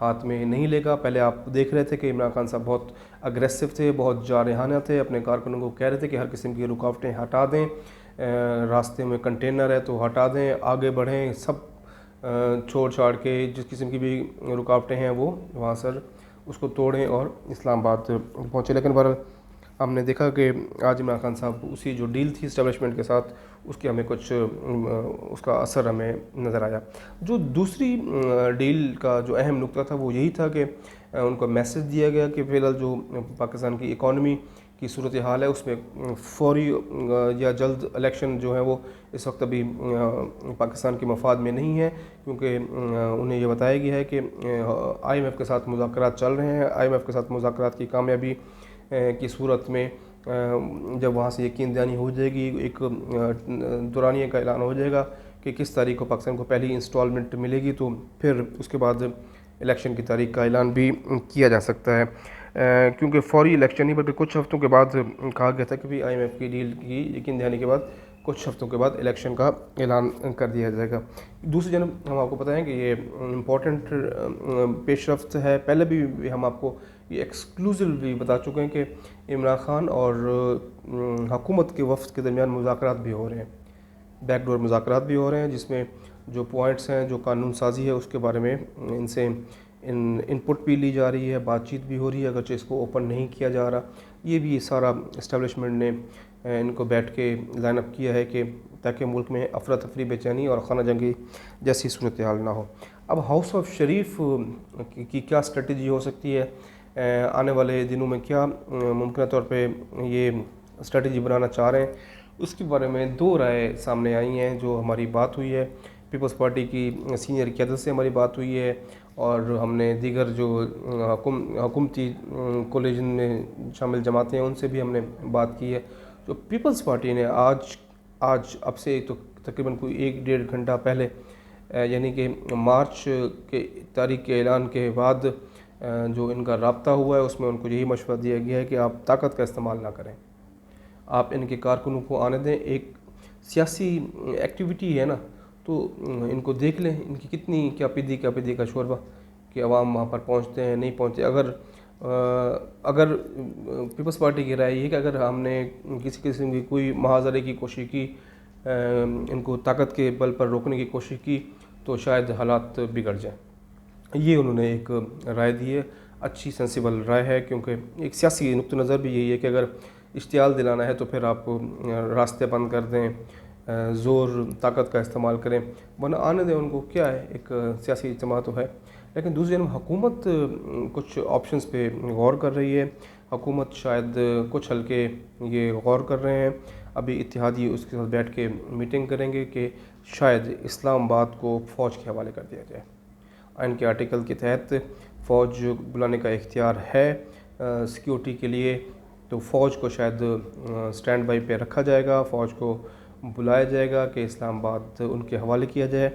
ہاتھ میں نہیں لے گا۔ پہلے آپ دیکھ رہے تھے کہ عمران خان صاحب بہت اگریسو تھے، بہت جارحانہ تھے، اپنے کارکنوں کو کہہ رہے تھے کہ ہر قسم کی رکاوٹیں ہٹا دیں، راستے میں کنٹینر ہے تو ہٹا دیں، آگے بڑھیں، سب چھوڑ چھاڑ کے جس قسم کی بھی رکاوٹیں ہیں وہ وہاں سر اس کو توڑیں اور اسلام آباد پہنچے۔ لیکن بہرحال ہم نے دیکھا کہ آج عمران خان صاحب اسی جو ڈیل تھی اسٹیبلشمنٹ کے ساتھ اس کے ہمیں کچھ اس کا اثر ہمیں نظر آیا۔ جو دوسری ڈیل کا جو اہم نقطہ تھا وہ یہی تھا کہ ان کو میسج دیا گیا کہ فی الحال جو پاکستان کی اکانومی کی صورتحال ہے اس میں فوری یا جلد الیکشن جو ہے وہ اس وقت ابھی پاکستان کے مفاد میں نہیں ہے، کیونکہ انہیں یہ بتایا گیا ہے کہ آئی ایم ایف کے ساتھ مذاکرات چل رہے ہیں۔ آئی ایم ایف کے ساتھ مذاکرات کی کامیابی کی صورت میں جب وہاں سے یقین دہانی ہو جائے گی، ایک دورانیے کا اعلان ہو جائے گا کہ کس تاریخ کو پاکستان کو پہلی انسٹالمنٹ ملے گی، تو پھر اس کے بعد الیکشن کی تاریخ کا اعلان بھی کیا جا سکتا ہے، کیونکہ فوری الیکشن نہیں بلکہ کچھ ہفتوں کے بعد کہا گیا تھا کہ آئی ایم ایف کی ڈیل کی یقین دہانی کے بعد کچھ ہفتوں کے بعد الیکشن کا اعلان کر دیا جائے گا۔ دوسری جانب ہم آپ کو بتائیں کہ یہ امپورٹنٹ پیش رفت ہے، پہلے بھی ہم آپ کو یہ ایکسکلوزیولی بتا چکے ہیں کہ عمران خان اور حکومت کے وفد کے درمیان مذاکرات بھی ہو رہے ہیں، بیک ڈور مذاکرات بھی ہو رہے ہیں، جس میں جو پوائنٹس ہیں، جو قانون سازی ہے اس کے بارے میں ان سے ان پٹ بھی لی جا رہی ہے، بات چیت بھی ہو رہی ہے، اگرچہ اس کو اوپن نہیں کیا جا رہا۔ یہ بھی سارا اسٹیبلشمنٹ نے ان کو بیٹھ کے لائن اپ کیا ہے کہ تاکہ ملک میں افراتفری، بے چینی اور خانہ جنگی جیسی صورتحال نہ ہو۔ اب ہاؤس آف شریف کی کیا اسٹریٹجی ہو سکتی ہے، آنے والے دنوں میں کیا ممکنہ طور پہ یہ اسٹریٹجی بنانا چاہ رہے ہیں، اس کے بارے میں دو رائے سامنے آئی ہیں۔ جو ہماری بات ہوئی ہے پیپلز پارٹی کی سینئر قیادت سے ہماری بات ہوئی ہے، اور ہم نے دیگر جو حکومتی کولیجن میں شامل جماعتیں ہیں ان سے بھی ہم نے بات کی ہے۔ جو پیپلز پارٹی نے آج اب سے تو تقریباً کوئی 1-1.5 گھنٹہ پہلے، یعنی کہ مارچ کے تاریخ کے اعلان کے بعد جو ان کا رابطہ ہوا ہے اس میں ان کو یہی مشورہ دیا گیا ہے کہ آپ طاقت کا استعمال نہ کریں، آپ ان کے کارکنوں کو آنے دیں۔ ایک سیاسی ایکٹیویٹی ہے نا، تو ان کو دیکھ لیں ان کی کتنی کیا پدی کا شوربہ کہ عوام وہاں پر پہنچتے ہیں نہیں پہنچتے۔ اگر پیپلز پارٹی کی رائے یہ ہے کہ اگر ہم نے کسی قسم کی کوئی محاذرے کی کوشش کی، ان کو طاقت کے بل پر روکنے کی کوشش کی، تو شاید حالات بگڑ جائیں۔ یہ انہوں نے ایک رائے دی ہے، اچھی سینسیبل رائے ہے، کیونکہ ایک سیاسی نقطہ نظر بھی یہی ہے کہ اگر اشتعال دلانا ہے تو پھر آپ راستے بند کر دیں، زور طاقت کا استعمال کریں، ورنہ آنے دیں ان کو، کیا ہے، ایک سیاسی اجتماع تو ہے۔ لیکن دوسری جانب حکومت کچھ آپشنز پہ غور کر رہی ہے، حکومت شاید کچھ حلقے یہ غور کر رہے ہیں، ابھی اتحادی اس کے ساتھ بیٹھ کے میٹنگ کریں گے کہ شاید اسلام آباد کو فوج کے حوالے کر دیا جائے۔ آئین کے آرٹیکل کے تحت فوج بلانے کا اختیار ہے سیکیورٹی کے لیے، تو فوج کو شاید سٹینڈ بائی پہ رکھا جائے گا، فوج کو بلایا جائے گا کہ اسلام آباد ان کے حوالے کیا جائے،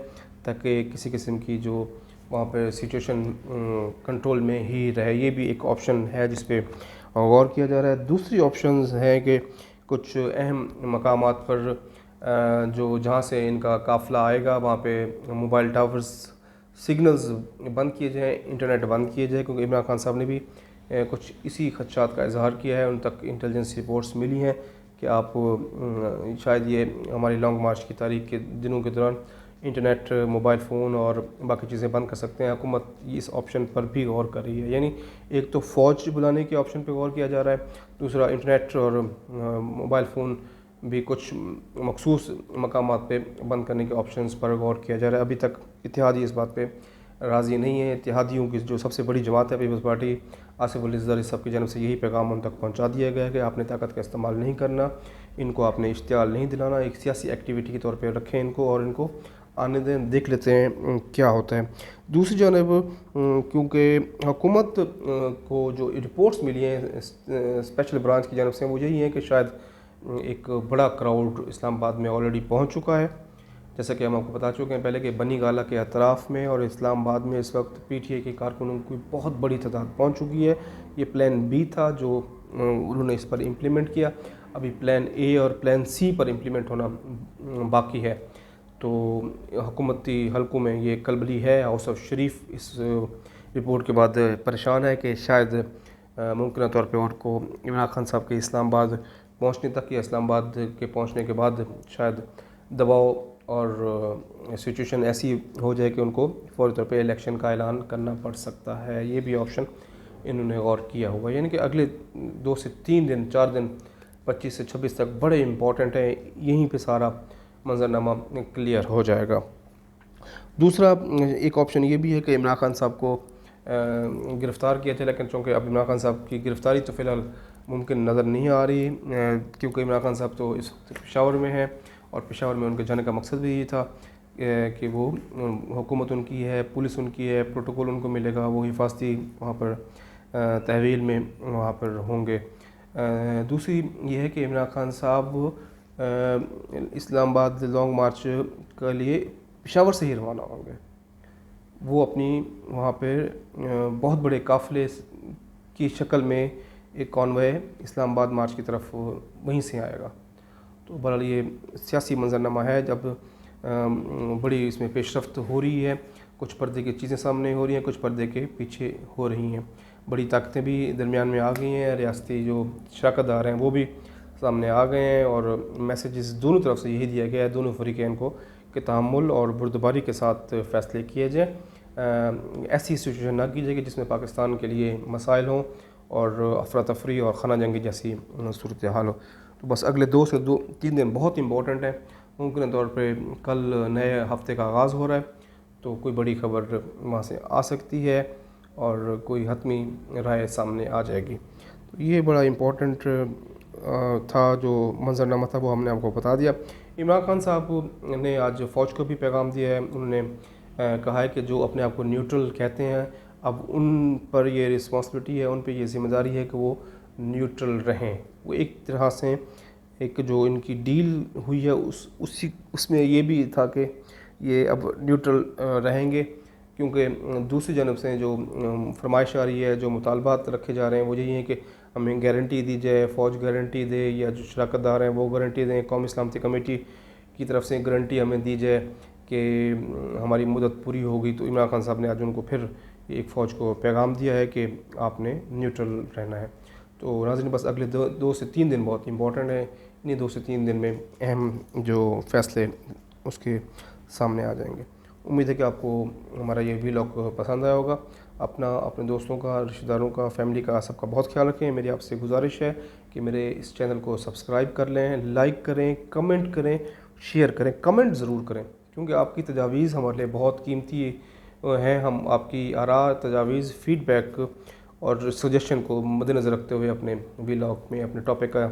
تاکہ کسی قسم کی جو وہاں پہ سچویشن کنٹرول میں ہی رہے۔ یہ بھی ایک آپشن ہے جس پہ غور کیا جا رہا ہے۔ دوسری آپشنز ہیں کہ کچھ اہم مقامات پر جہاں سے ان کا قافلہ آئے گا وہاں پہ موبائل ٹاورز سگنلز بند کیے جائیں، انٹرنیٹ بند کیے جائیں، کیونکہ عمران خان صاحب نے بھی کچھ اسی خدشات کا اظہار کیا ہے، ان تک انٹیلیجنس رپورٹس ملی ہیں کہ آپ شاید یہ ہماری لانگ مارچ کی تاریخ کے دنوں کے دوران انٹرنیٹ، موبائل فون اور باقی چیزیں بند کر سکتے ہیں۔ حکومت اس آپشن پر بھی غور کر رہی ہے، یعنی ایک تو فوج بلانے کے آپشن پہ غور کیا جا رہا ہے، دوسرا انٹرنیٹ اور موبائل فون بھی کچھ مخصوص مقامات پہ بند کرنے کے آپشنز پر غور کیا جا رہا ہے۔ ابھی تک اتحادی اس بات پہ راضی نہیں ہے۔ اتحادیوں کی جو سب سے بڑی جماعت ہے پیپلز پارٹی، آصف علی زرداری صاحب کی جانب سے یہی پیغام ان تک پہنچا دیا گیا ہے کہ آپ نے طاقت کا استعمال نہیں کرنا، ان کو آپ نے اشتعال نہیں دلانا، ایک سیاسی ایکٹیویٹی کے طور پہ رکھیں ان کو، اور ان کو آنے دیں، دیکھ لیتے ہیں کیا ہوتا ہے۔ دوسری جانب کیونکہ حکومت کو جو رپورٹس ملی ہیں اسپیشل برانچ کی جانب سے وہ یہی ہیں کہ شاید ایک بڑا کراؤڈ اسلام آباد میں آلریڈی پہنچ چکا ہے، جیسا کہ ہم آپ کو بتا چکے ہیں پہلے کہ بنی گالہ کے اطراف میں اور اسلام آباد میں اس وقت پی ٹی آئی کے کارکنوں کی بہت بڑی تعداد پہنچ چکی ہے۔ یہ پلان بی تھا جو انہوں نے اس پر امپلیمنٹ کیا، ابھی پلان اے اور پلان سی پر امپلیمنٹ ہونا باقی ہے۔ تو حکومتی حلقوں میں یہ کلبلی ہے، ہاؤس آف شریف اس رپورٹ کے بعد پریشان ہے کہ شاید ممکنہ طور پہ ان کو عمران خان صاحب کے اسلام آباد پہنچنے تک یا اسلام آباد کے پہنچنے کے بعد شاید دباؤ اور سچویشن ایسی ہو جائے کہ ان کو فوری طور پہ الیکشن کا اعلان کرنا پڑ سکتا ہے. یہ بھی آپشن انہوں نے غور کیا ہوا ہے. یعنی کہ اگلے 2 سے 3 دن 4 دن 25 سے 26 تک بڑے امپورٹنٹ ہیں. یہیں پہ سارا منظرنامہ کلیئر ہو جائے گا. دوسرا ایک آپشن یہ بھی ہے کہ عمران خان صاحب کو گرفتار کیا جائے، لیکن چونکہ اب عمران خان صاحب کی گرفتاری تو فی الحال ممکن نظر نہیں آ رہی، کیونکہ عمران خان صاحب تو اس وقت پشاور میں ہیں اور پشاور میں ان کے جانے کا مقصد بھی یہ تھا کہ وہ حکومت ان کی ہے، پولیس ان کی ہے، پروٹوکول ان کو ملے گا، وہ حفاظتی وہاں پر تحویل میں وہاں پر ہوں گے. دوسری یہ ہے کہ عمران خان صاحب اسلام آباد لانگ مارچ کے لیے پشاور سے ہی روانہ ہوں گے. وہ اپنی وہاں پہ بہت بڑے قافلے کی شکل میں ایک کانوے اسلام آباد مارچ کی طرف وہیں سے آئے گا. تو بہرحال یہ سیاسی منظرنامہ ہے جب بڑی اس میں پیش رفت ہو رہی ہے، کچھ پردے کی چیزیں سامنے ہو رہی ہیں، کچھ پردے کے پیچھے ہو رہی ہیں. بڑی طاقتیں بھی درمیان میں آ گئی ہیں، ریاستی جو شراکت دار ہیں وہ بھی سامنے آ گئے ہیں، اور میسیجز دونوں طرف سے یہی دیا گیا ہے دونوں فریقین کو کہ تحمل اور بردباری کے ساتھ فیصلے کیے جائیں. ایسی سچویشن نہ کی جائے کہ جس میں پاکستان کے لیے مسائل ہوں اور افراتفری اور خانہ جنگی جیسی صورتحال ہو. تو بس اگلے 2 سے 3 دن بہت امپورٹنٹ ہیں. ممکن طور پہ کل نئے ہفتے کا آغاز ہو رہا ہے، تو کوئی بڑی خبر وہاں سے آ سکتی ہے اور کوئی حتمی رائے سامنے آ جائے گی. تو یہ بڑا امپورٹنٹ تھا جو منظرنامہ تھا، وہ ہم نے آپ کو بتا دیا. عمران خان صاحب نے آج فوج کو بھی پیغام دیا ہے. انہوں نے کہا ہے کہ جو اپنے آپ کو نیوٹرل کہتے ہیں اب ان پر یہ رسپانسبلٹی ہے، ان پہ یہ ذمہ داری ہے کہ وہ نیوٹرل رہیں. وہ ایک طرح سے ایک جو ان کی ڈیل ہوئی ہے اس میں یہ بھی تھا کہ یہ اب نیوٹرل رہیں گے، کیونکہ دوسری جانب سے جو فرمائش آ رہی ہے، جو مطالبات رکھے جا رہے ہیں وہ یہی ہیں کہ ہمیں گارنٹی دی جائے، فوج گارنٹی دے یا جو شراکت دار ہیں وہ گارنٹی دیں، قومی سلامتی کمیٹی کی طرف سے گارنٹی ہمیں دی جائے کہ ہماری مدت پوری ہوگی. تو عمران خان صاحب نے آج ان کو پھر ایک فوج کو پیغام دیا ہے کہ آپ نے نیوٹرل رہنا ہے. تو ناظرین بس اگلے 2 سے 3 دن بہت امپورٹنٹ ہیں. انہیں 2 سے 3 دن میں اہم جو فیصلے اس کے سامنے آ جائیں گے. امید ہے کہ آپ کو ہمارا یہ ویلاگ پسند آیا ہوگا. اپنے دوستوں کا، رشتہ داروں کا، فیملی کا، سب کا بہت خیال رکھیں. میری آپ سے گزارش ہے کہ میرے اس چینل کو سبسکرائب کر لیں، لائک کریں، کمنٹ کریں، شیئر کریں. کمنٹ ضرور کریں کیونکہ آپ کی تجاویز ہمارے لیے بہت قیمتی ہیں. ہم آپ کی آراء، تجاویز، فیڈ بیک اور سجیشن کو مد نظر رکھتے ہوئے اپنے ویلاگ میں اپنے ٹاپک کا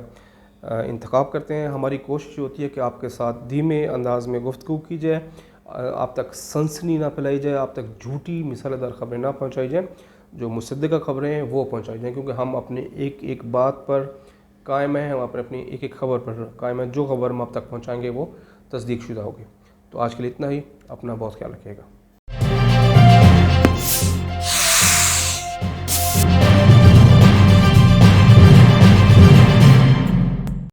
انتخاب کرتے ہیں. ہماری کوشش ہوتی ہے کہ آپ کے ساتھ دھیمے انداز میں گفتگو کی جائے، آپ تک سنسنی نہ پھیلائی جائے، آپ تک جھوٹی مثال دار خبریں نہ پہنچائی جائیں. جو مصدقہ خبریں ہیں وہ پہنچائی جائیں، کیونکہ ہم اپنے ایک بات پر قائم ہیں، ہم اپنی ایک خبر پر قائم ہیں. جو خبر ہم آپ تک پہنچائیں گے وہ تصدیق شدہ ہوگی. تو آج کے لیے اتنا ہی. اپنا بہت خیال رکھیے گا.